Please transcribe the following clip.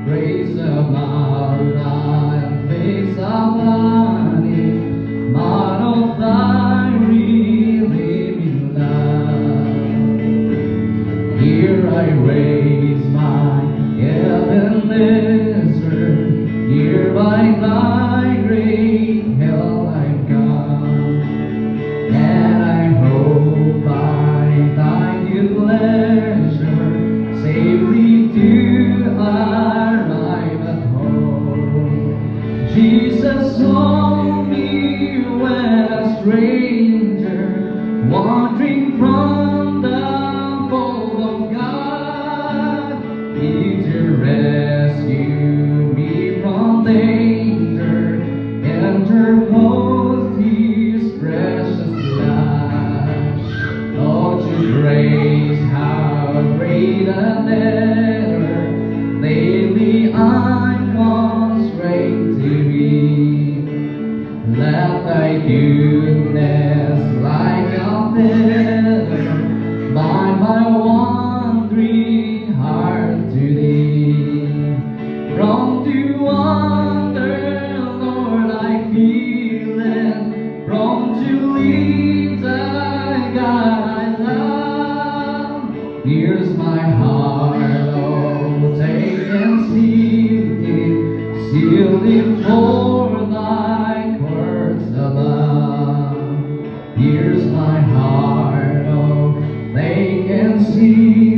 Grace of my life, face of body, man of thy relieving love. Here I raise my Ebenezer, here by thy great help I've come, and I hope by thy good pleasure safely to arrive at home. Jesus saw me when a stranger, wandering from the fold of God. He to rescue me from danger, interposed His precious blood. Oh, to grace, how great an error daily I constrain to be. Let thy goodness like a feather bind my wandering heart to thee. Prone to wander, Lord, I feel it, prone to leave the God I love. Here's my heart, oh, take and seal it for thy courts above. Here's my heart, oh, they can see